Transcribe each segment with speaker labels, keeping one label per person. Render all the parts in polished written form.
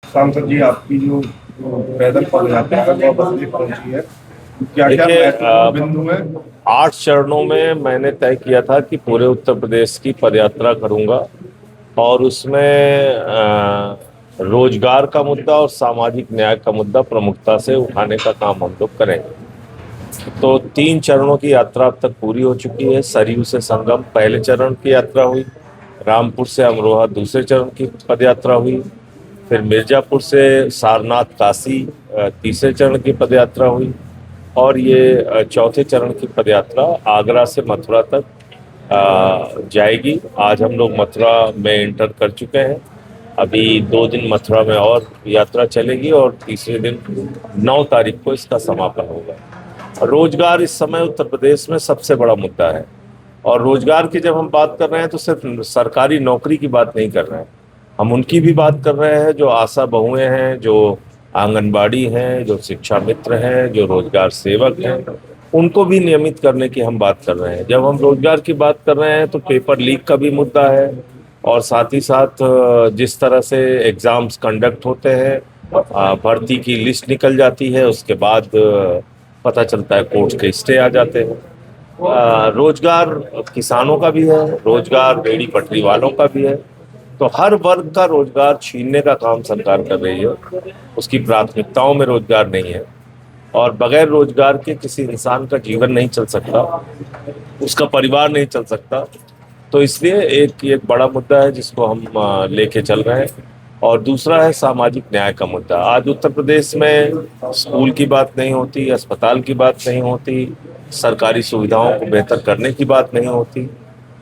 Speaker 1: सांसद जी, आपकी जो पैदल पद यात्रा है वह बस्ती पहुंची है, क्या क्या
Speaker 2: देखिए,
Speaker 1: महत्वपूर्ण बिंदु है?
Speaker 2: 8 चरणों में मैंने तय किया था कि पूरे उत्तर प्रदेश की पदयात्रा करूंगा। और उसमें रोजगार का मुद्दा और सामाजिक न्याय का मुद्दा प्रमुखता से उठाने का काम हम लोग करेंगे। तो 3 चरणों की यात्रा अब तक पूरी हो चुकी है। सरयू से संगम पहले चरण की यात्रा हुई, रामपुर से अमरोहा दूसरे चरण की पदयात्रा हुई, फिर मिर्जापुर से सारनाथ काशी तीसरे चरण की पदयात्रा हुई, और ये चौथे चरण की पदयात्रा आगरा से मथुरा तक जाएगी। आज हम लोग मथुरा में एंटर कर चुके हैं। अभी 2 दिन मथुरा में और यात्रा चलेगी और तीसरे दिन 9 तारीख को इसका समापन होगा। रोजगार इस समय उत्तर प्रदेश में सबसे बड़ा मुद्दा है। और रोजगार की जब हम बात कर रहे हैं तो सिर्फ सरकारी नौकरी की बात नहीं कर रहे हैं, हम उनकी भी बात कर रहे हैं जो आशा बहुएं हैं, जो आंगनबाड़ी हैं, जो शिक्षा मित्र हैं, जो रोजगार सेवक हैं, उनको भी नियमित करने की हम बात कर रहे हैं। जब हम रोजगार की बात कर रहे हैं तो पेपर लीक का भी मुद्दा है, और साथ ही साथ जिस तरह से एग्जाम्स कंडक्ट होते हैं, भर्ती की लिस्ट निकल जाती है, उसके बाद पता चलता है कोर्ट के स्टे आ जाते हैं। रोजगार किसानों का भी है, रोजगार रेहड़ी पटरी वालों का भी है। तो हर वर्ग का रोजगार छीनने का काम सरकार कर रही है। उसकी प्राथमिकताओं में रोजगार नहीं है, और बगैर रोजगार के किसी इंसान का जीवन नहीं चल सकता, उसका परिवार नहीं चल सकता। तो इसलिए एक बड़ा मुद्दा है जिसको हम लेके चल रहे हैं। और दूसरा है सामाजिक न्याय का मुद्दा। आज उत्तर प्रदेश में स्कूल की बात नहीं होती, अस्पताल की बात नहीं होती, सरकारी सुविधाओं को बेहतर करने की बात नहीं होती।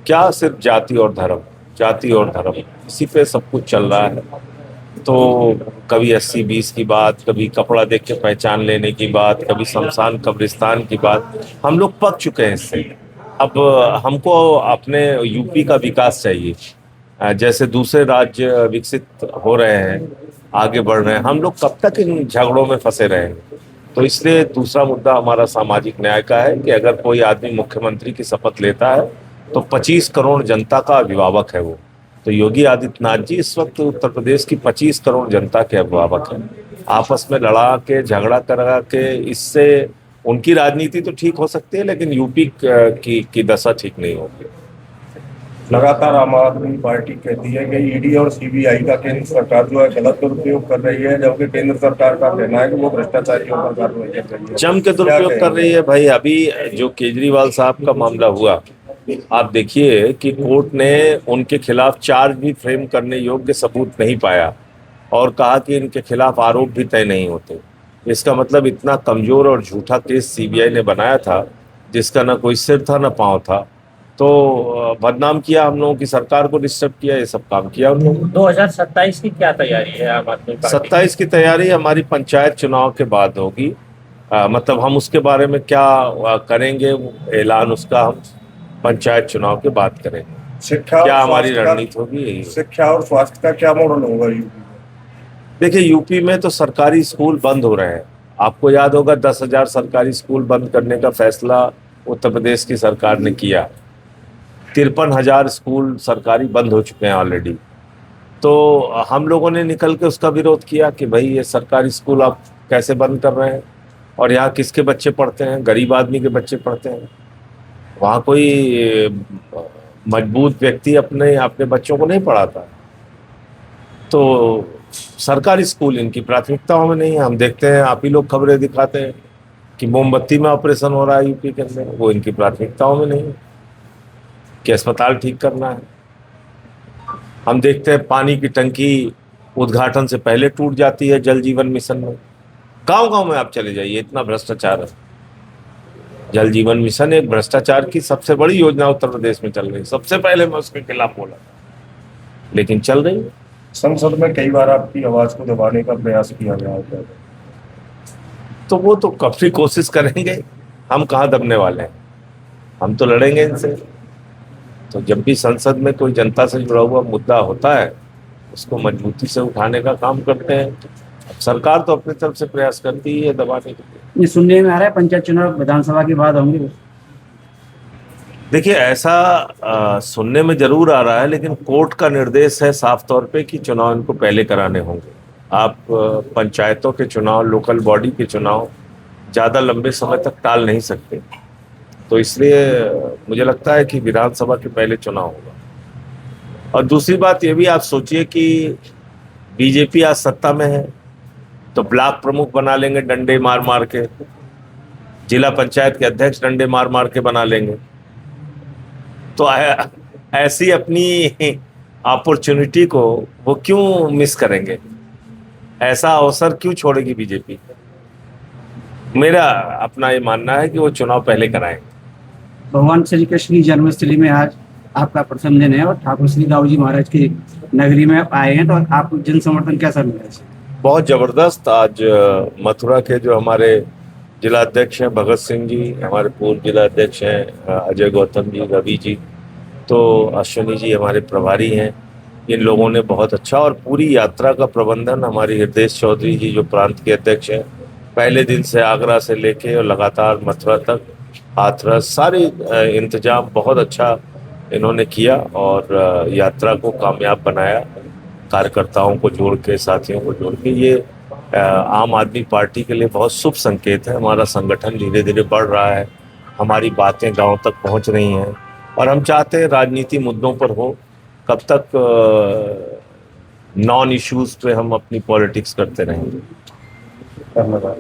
Speaker 2: क्या सिर्फ जाति और धर्म, जाति और धर्म, इसी पे सब कुछ चल रहा है। तो कभी 80-20 की बात, कभी कपड़ा देख के पहचान लेने की बात, कभी शमशान कब्रिस्तान की बात। हम लोग पक चुके हैं इससे। अब हमको अपने यूपी का विकास चाहिए। जैसे दूसरे राज्य विकसित हो रहे हैं, आगे बढ़ रहे हैं, हम लोग कब तक इन झगड़ों में फंसे रहेंगे? तो इसलिए दूसरा मुद्दा हमारा सामाजिक न्याय का है कि अगर कोई आदमी मुख्यमंत्री की शपथ लेता है तो 25 करोड़ जनता का अभिभावक है वो। तो योगी आदित्यनाथ जी इस वक्त उत्तर प्रदेश की 25 करोड़ जनता के अभिभावक हैं। आपस में लड़ा के झगड़ा करा के इससे उनकी राजनीति तो ठीक हो सकती है, लेकिन यूपी की दशा ठीक नहीं होगी।
Speaker 1: लगातार आम आदमी पार्टी कहती है कि ईडी और सीबीआई का केंद्र सरकार जो है गलत दुरुपयोग कर रही है, जबकि केंद्र सरकार का कहना है कि वो भ्रष्टाचारियों पर कार्रवाई कर रही है।
Speaker 2: जम के
Speaker 1: क्या
Speaker 2: दुरुपयोग कर रही
Speaker 1: कहेंगे?
Speaker 2: है भाई। अभी जो केजरीवाल साहब का मामला हुआ, आप देखिए कि कोर्ट ने उनके खिलाफ चार्ज भी फ्रेम करने योग्य सबूत नहीं पाया, और कहा कि इनके खिलाफ आरोप भी तय नहीं होते। इसका मतलब इतना कमजोर और झूठा केस सीबीआई ने बनाया था, जिसका ना कोई सिर था ना पांव था। तो बदनाम किया, हम लोगों की सरकार को डिस्टर्ब किया, ये सब काम किया उन लोगों ने।
Speaker 3: 2027 की क्या तैयारी है आम आदमी पार्टी की?
Speaker 2: 27 की तैयारी हमारी पंचायत चुनाव के बाद होगी। मतलब हम उसके बारे में क्या करेंगे, ऐलान उसका हम पंचायत चुनाव के बाद करेंगे।
Speaker 1: शिक्षा और
Speaker 2: क्या हमारी
Speaker 1: स्वास्थ्य
Speaker 2: रणनीति होगी, यही
Speaker 1: का
Speaker 2: होगी।
Speaker 1: शिक्षा और स्वास्थ्य का क्या मॉडल होगा यूपी में?
Speaker 2: देखिए, यूपी में तो सरकारी स्कूल बंद हो रहे हैं। आपको याद होगा 10,000 सरकारी स्कूल बंद करने का फैसला उत्तर प्रदेश की सरकार ने किया। 53,000 स्कूल सरकारी बंद हो चुके हैं ऑलरेडी। तो हम लोगों ने निकल के उसका विरोध किया कि भाई ये सरकारी स्कूल आप कैसे बंद कर रहे हैं, और यहाँ किसके बच्चे पढ़ते हैं? गरीब आदमी के बच्चे पढ़ते हैं। वहाँ कोई मजबूत व्यक्ति अपने अपने बच्चों को नहीं पढ़ाता। तो सरकारी स्कूल इनकी प्राथमिकताओं में नहीं है। हम देखते हैं, आप ही लोग खबरें दिखाते हैं कि मोमबत्ती में ऑपरेशन हो रहा है यूपी के अंदर, वो इनकी प्राथमिकताओं में नहीं है कि अस्पताल ठीक करना है। हम देखते हैं पानी की टंकी उद्घाटन से पहले टूट जाती है जल जीवन मिशन में। गांव गांव में आप चले जाइए, इतना भ्रष्टाचार है। जल जीवन मिशन एक भ्रष्टाचार की सबसे बड़ी योजना उत्तर प्रदेश में चल रही है। सबसे पहले मैं उसके खिलाफ बोला था, लेकिन चल रही है।
Speaker 1: संसद में कई बार आपकी आवाज को दबाने का प्रयास किया गया है।
Speaker 2: तो वो तो काफी कोशिश करेंगे, हम कहाँ दबने वाले हैं, हम तो लड़ेंगे इनसे। तो जब भी संसद में कोई जनता से जुड़ा हुआ मुद्दा होता है, उसको मजबूती से उठाने का काम करते हैं। अब सरकार तो अपनी तरफ से प्रयास करती ही है दबाने के लिए।
Speaker 3: ये सुनने में आ रहा है पंचायत चुनाव विधानसभा के बाद होंगे।
Speaker 2: देखिए, ऐसा सुनने में जरूर आ रहा है, लेकिन कोर्ट का निर्देश है साफ तौर पे कि चुनाव इनको पहले कराने होंगे। आप पंचायतों के चुनाव, लोकल बॉडी के चुनाव ज़्यादा लंबे समय तक टाल नहीं सकते। तो इसलिए मुझे लगता है कि विधानसभा के पहले चुनाव होगा। और दूसरी बात ये भी आप सोचिए कि बीजेपी आज सत्ता में है तो ब्लॉक प्रमुख बना लेंगे डंडे मार मार के, जिला पंचायत के अध्यक्ष डंडे मार मार के बना लेंगे। तो ऐसी अपनी अपॉर्चुनिटी को वो क्यों मिस करेंगे? ऐसा अवसर क्यों छोड़ेगी बीजेपी? मेरा अपना ये मानना है कि वो चुनाव पहले कराएंगे।
Speaker 3: भगवान श्री कृष्ण की जन्मस्थली में आज आपका प्रथम दिन है और ठाकुर श्री दाऊ जी महाराज की नगरी में आप आए हैं, तो आपको जन समर्थन कैसा मिला है?
Speaker 2: बहुत जबरदस्त। आज मथुरा के जो हमारे जिला अध्यक्ष हैं भगत सिंह जी, हमारे पूर्व जिला अध्यक्ष हैं अजय गौतम जी, रवि जी, तो अश्विनी जी हमारे प्रभारी हैं, इन लोगों ने बहुत अच्छा, और पूरी यात्रा का प्रबंधन हमारी हृदय चौधरी जी जो प्रांत के अध्यक्ष हैं, पहले दिन से आगरा से लेके और लगातार मथुरा तक हाथरस सारे इंतजाम बहुत अच्छा इन्होंने किया और यात्रा को कामयाब बनाया। कार्यकर्ताओं को जोड़ के, साथियों को जोड़ के, ये आम आदमी पार्टी के लिए बहुत शुभ संकेत है। हमारा संगठन धीरे धीरे बढ़ रहा है, हमारी बातें गांव तक पहुंच रही हैं और हम चाहते हैं राजनीति मुद्दों पर हो। कब तक नॉन इश्यूज पे हम अपनी पॉलिटिक्स करते रहेंगे?
Speaker 1: धन्यवाद।